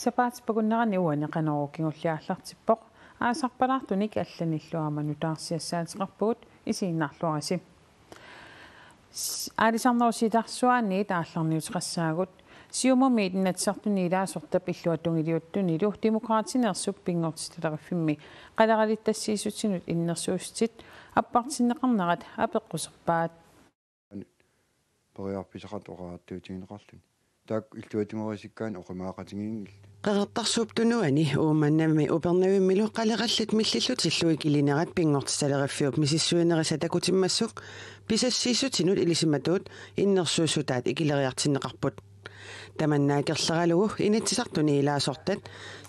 сапаатиппагуннерани уанеқанерукингуллиааллартиппоқ аасарпалаартуник алланиллуама нутаарсиассаатеқарпугут исииннаарлуараси аалисарнеруситарсуаани таалларниутеқассаагут сиумумиит натсартунилаасортап иллуатунгилиуттунилу демократинерсуп пингортиталериффимми қалералиттассиисутсинут иннерсуустит аппартиннеқарнерат апеққусерпаат периарписақат оқаартуутигинеқарлун таак иллуатунгорисиккаан оқимаақатингингил qeqertarsuuptunuani uumannami upernavimmilу qalераллит миллиллутиллуи килинерат пингортиталериффиуп мисиссуинериса такутиммассук писассиисутинут илисиматуут иннерсуусутаат икилериартиннеқарпут таманнаакерлералугу инатсисартуни илаасортат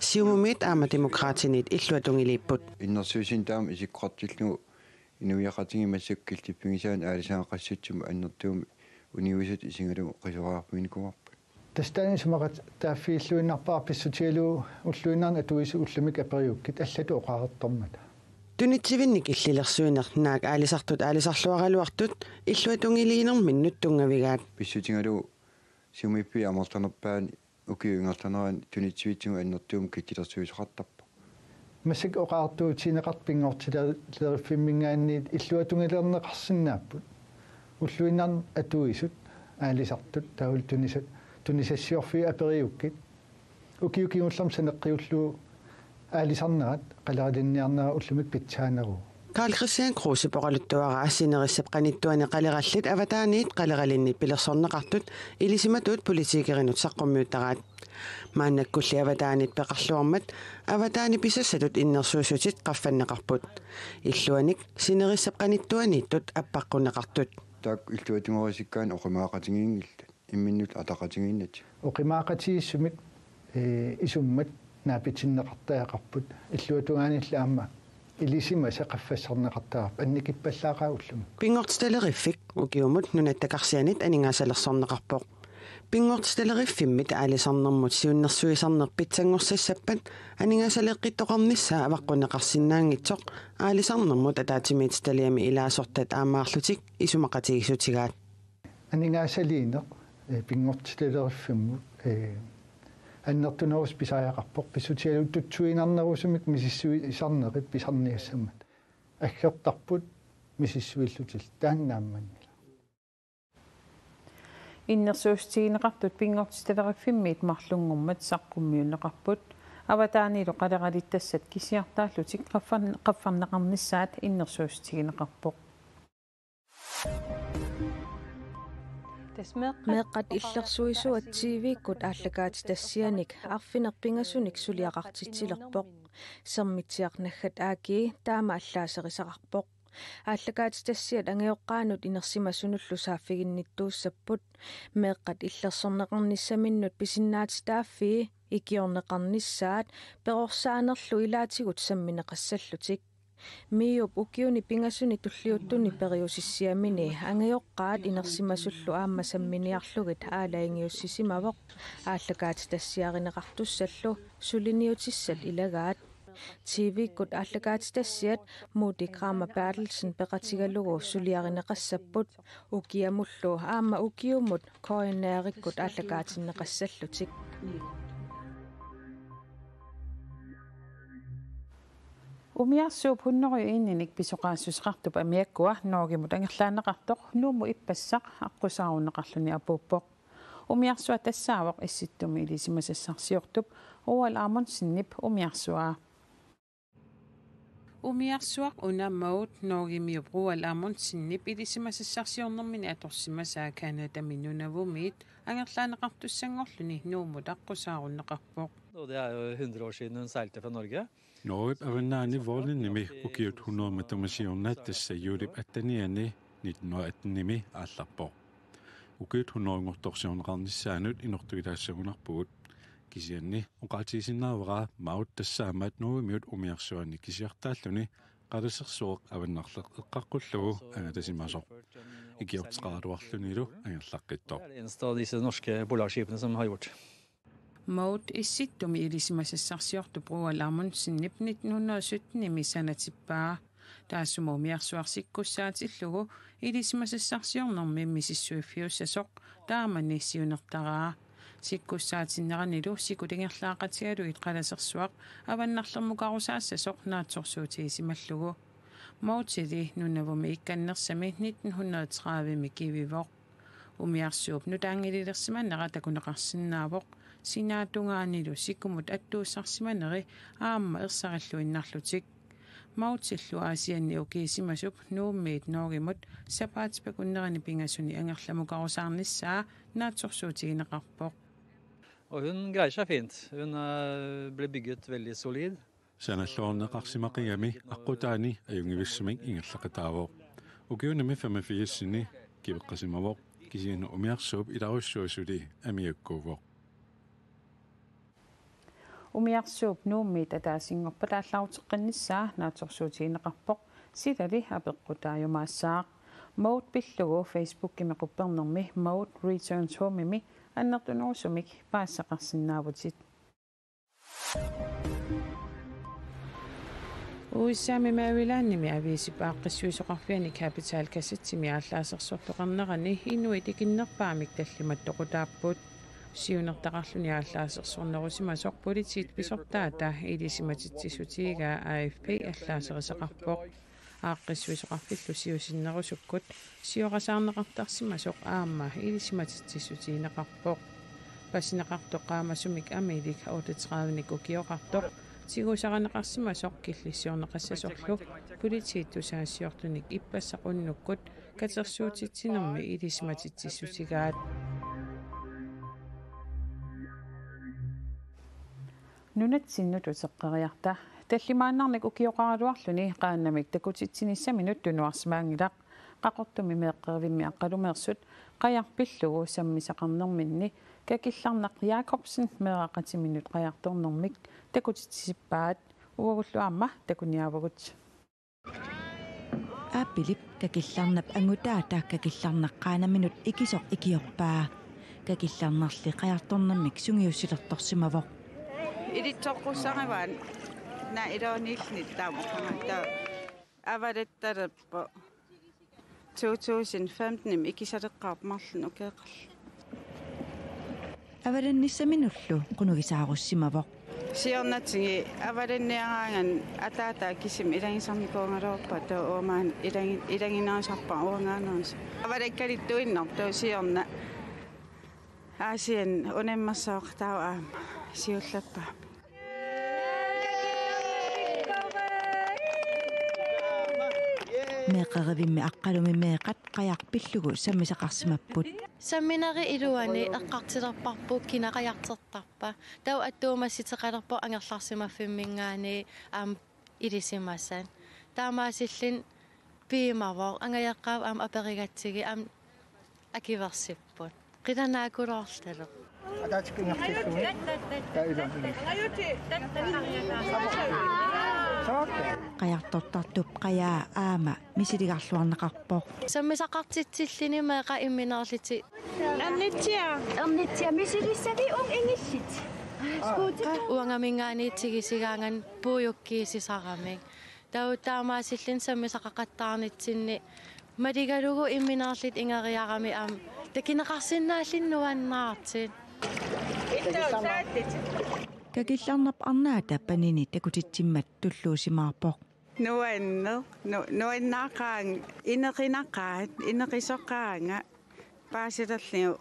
сиумумиит аама демократинит иллуатунгилииппут иннерсуусин таама исиккортиллугу инуиақатингимассук килтиппигисаан аалисаақассутсума аннертууми униуисут исингалугу қисораарпуиникуарпут тастаани сумақат тааффииллуиннарпаа писсутигалуу уллуинаарна туису уллумик апериуккит аллату оқаартормата тунитсивинник иллилерсуинер наак аалисартут аалисарлуаралуартут иллуатунгилиинерминнут тунгавигаат писсутингалуу сиумиппи амерланерпаани укиуингерланеран тунитсивитсугу аннертуум киттилерсуисоқартарпа масик оқаартуутинеқарт пингортилериффиммингаанниит иллуатунгилернеқарсинааппут уллуинаар атуисут аалисартут таул тунисассиорфи апериуккит укиукингуллам санеққиуллуу аалисарнерат қалералинниарнера уллумик питсаанеру Karl Christian Kruse poqaluttuara assinerissap qanittuani qalerallit avataaniit qaleralinnit pilersorneqartut ilisimatut politikerinut saqqummiuttaraat maannakkulli avataanit peqarluarmat avataani pisassatut innersuusutit qaffanneqarput illuanik sinerissap qanittuaniittut appaqqunneqartut taak illuatingorisikkaan oqimaaqatingiingillat imminnut ataqatingiinnat oqimaaqatiissumik isummat naapitsinneqartaaqarput illuatungaanilla aamma ilisima saqaffassarneqartaarp annikippallaaqaa ullum pingortstelleriffik ukiumut nunattakarsianit aningasalersorneqarpoq pingortstelleriffimmit aalisarnermut siunnersuisarnerpitsangorsassappat aningasaleqqittoqarnissa avaqqunneqarsinnaangitsoq aalisarnermut ataatimiitstaliami ilaasortat aamaarlutik isumaqatigisutigaat aningasaliineq pingortstelleriffimmu аннертунерус писааяқарпоқ писсутиалуттутсуинарнерусумик мисиссуи исарнерит писарниассамат аггертарпут мисиссуиллутил тааннаамманнила иннерсуустигинеқартут пингортиталериффиммиит марлунгуммат саққуммиуннеқарпут аватаанилу қалералиттассат кисиартааллутик қаффарнеқарниссаат иннерсуустигинеқарпоқ meeqqat illersuisuat TV-kkut aallakaati tassianik arfinerpingassunik suliaqartitsilerpoq sermitsiarnaggat aaki taama allaaserisaqarpoq ааллакаати тассиат ангиоққаанут инерсимасунуллу сааффигинниттууссаппут меэққат иллерсорнеқарниссаминнут писиннаати тааффи икиорнеқарниссаат перорсаанерлу илаатигут самминеқассаллутик миуп укиуни пингасуни туллиуттуни периусиссиамини ангиоққаат инерсимасуллу аама самминиарлугит аалаингиуссисимавоқ ааллакаати тассиаринеқартуссаллу сулиниутиссал илагаат TV-kkut ааллакаати тассиат мути Крама Bertelsen пеқатигалугу сулиаринеқассаппут укиамуллу аама укиумут коиннаариккут ааллакаатиннеқассаллутик умиарсуу пуннери инниник писоқаассусеқартуп амиаккуа ноогимут ангерлаанеқартоқ нууму иппассақ аққусаарунеқарлуни апууппоқ умиарсуа тассаавоқ исситтуми илисимасассарсиортуп уал аамон синнип умиарсуаа умиарсуақ унамаут ноогимиуп руал аамон синнип илисимасассарсиорнэрмини аторсимасаа канатаминнунавумиит ангерлаанеқартуссангорлуни нууму таққусаарунеқарпоқ. Det er jo 100 år siden hun seilte fra Norge. Norge avannaani voolnimi ukiut 100 metermasiunna tassa yulip attaniani 1918nimi aallarpo ukiut 100 ngortorsiorneqarnissaanut inortuilaassagунarpugut kisianni oqaatiisinnaavara maut tassaamat nuumiut umiarsuanni kisiartaalluni qalisersuoq avannarleq eqqaqqullugu angatasimasoq ikiortqaaruarlunilu angerlaqqittoq. Det er eneste av disse norske polarskipene som har gjort. Maut issittumi ilisimasassarsiortu brual amun sinnip 1917 sanatippaa sikkussaatinnerannilu sikutingerlaaqatigaluit qalasерsuaq avannarlermukarusaassasoq naatsorsuutiisimallugu mautili nunavumi ikkannersami 1930 kivivoq umiarsuup nutaangililersimanera takuneqarsinnaavoq sinaatungaanilu sikkumut attuussarsimaneri aamma ersaqalluinnarlutik mautillu aasianni ukiisimasup nuummiit noogimut sapaatipakunnerani pingasuni angerlamukarusaarnissaa naatsorsuutigineqarpoq. Og hun greier seg fint. Hun ble bygget veldig solid. Sanalloorneqarsimaqigami aqqutaani ajungivissumik ingerlaqataavoq ukiunami 85 kiveqqasimavoq kisiina umiarsuup ilarussuusuli amiakkuuvoq umiarsuup nuummiit ataasingorpat aallarutiqqinnissaa naatsorsuutigineqarpoq silali apeqqutaayumaassаа mode pillugu Facebook-imi quppernermi mode returns home-imi annertunerusumik paassaqarsinnaavutit uissaami maawilaannimi aviisipaaqqissuisoqarfiani capital kasitsimi ааллаасерсортоқарнерани инуитикиннерпаамик таллимат тоқутааппут сиунертақарлуни ааллаасерсорнерусимасоқ политит писортаата илисиматитсисутиигаа AFP аллаасерисеқарпоқ ааққиссуисоқарфиллу сиусиннерусуккут сиоқасаарнеқартарсимасоқ аама илисиматитсисутиинеқарпоқ пасинеқартоқаамасумик амилик 38ник укиоқартоқ сигусаранеқарсимасоқ киллиссиорнеқассасорлу политииттусаассиортуник иппассақуннуккут катерсуутитсинерми илисиматитсиссутигаат нунатсиннут утеққариарта таллимааннарник укиоқаралуарлуни qaannamik takutitsinissami tunuarsimaangilaq qaqortumi meeqqervimmi aqqalumерсут qajarpillugu sammisaqarnerminni kakillarnaq Jacobsen meeqaqatiminut qajartornermik takutitsisippaat uagulluarma takuniavugut aapilip kakillarnap angutaata kakillarnaqqaanaminut ikisoq ikiorpaa kakillarnerli qajartornermik sungiussilertorsimavoq илитсоққуссариваан на илоониллни таамоққамата авалетталеппо 2015 икисалеққарпмарлун укеэқарл аваланниссаминуллу қунугисааруссимавоқ сиорнатиги аваленниараанган атаата кисим илагисарникуунгалуорпа тоо уумаан илагинерисарпа уангаанерис авалеккалиттуиннарту сиорна аасиан унеммассаоқ таа аама сиуллаппа меэқаривимми аққалуми меэқат қаярпиллугу саммисақарсимаппут самминари илуани эққартилерпарпу кинақаяртертарпа тау аттуумасситеқалерпо ангерларсимаффиммингаани аам илисимасан таамаасиллин пиимавоо ангаяққаав аам аперигатсиги аам акиверсиппут қиланаакулоорлалу атаатиккингартиллуги таилаани qajartortartup qajaa aama misiligarluarneqarpoq саммисақартитсиллини меэқа имминерлити эрнитсиа мисилиссави ингиллит уангамингаанитсигисигаанган пуйуккиисисарамик таутаамаасиллин саммисақақаттаарнитсинни малигалугу имминерлит ингериарами аам такинеқарсиннааллиннуаннаартит kakillarnap arnaata panini takutitsimmat tulluusimaarpoq nuannaaqaang ineqinaqaat ineqisoqaanga paasilerliu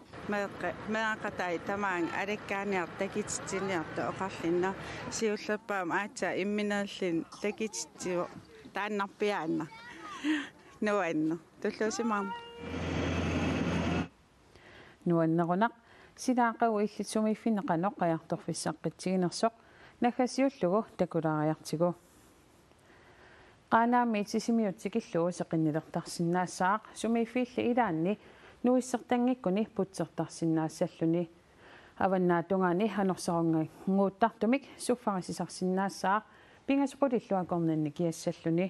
meeqatai tamaang alekkaaniart takitsitsiniartu oqarlinna siullappaam aatsa imminerlin takitsitsiu taannarpiaanna nuannu tulluusimaarma nuannerunaq silaaqagu illitsumiffineqanoq qajartorfissaqqitsignersoq nagasiullugu takulariartigu qaanaami tisimiutsikillugu seqinnilertarsinnaasaaq sumiiffiilli ilaanni nuissertangikkuni putsertarsinnaassalluni avannaatungani anorserunga nguuttartumik suffarisisarsinnaasaaq pingasqulilluakornanni kiassalluni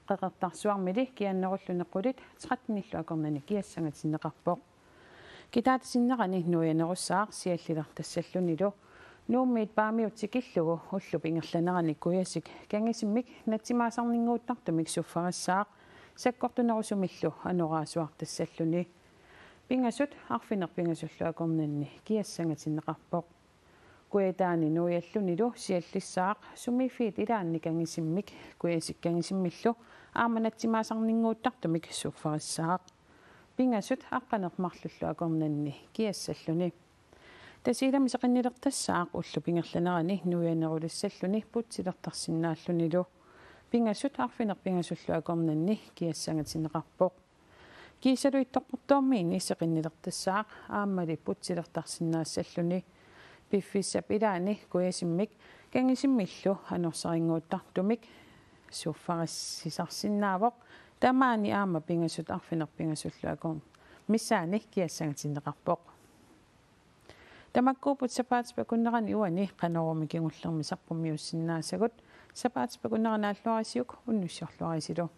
qeqertarsuarmili kiannerullunequlit 13illuakornanni kiassangatinneqarpoq китаатсиннерани нуяnerussaaq сиаллилартассаллунилу нууммиит паамиутсикиллугу уллуп ингерланерани куясик кангисиммик натсимаасарнингууттартумик суффарассаақ саккортунерусумиллу анораасуартассаллуни Pingasut arfinerpingasulluakornanni kiassangatinneqarpoq kuetaani nuiallunilu siallissaaq sumifiit ilaannikangissimmik kuyasikkangissimmillu aamanatsimaasarninguuttartumik suuffarissaaq pingasut aqqanermarlulluakornanni kiassalluni tasiilami seqinnilertassaaq ullu pingerlanerani nuianeruliссalluni putsilertarsinnaallunilu pingasut arfinerpingasulluakornanni kiassangatinneqarpoq kiisaluittoqqortoormiini seqinnilertassaaq aammali putsilertarsinnaassalluni piffissap ilaani kuyasimmik kangisimmillu anorsaringuuttartumik suuffarissisarsinnaavoq tamaani aama pingasut arfinerpingasulluakorn missaani kiassangatinneqarpoq tamakkuuput sapaatispakunnerani uani qanorumi kingullermi sarpumiussinnaassagut sapaatispakunneranaalluarisiuk unnussiorluarisilu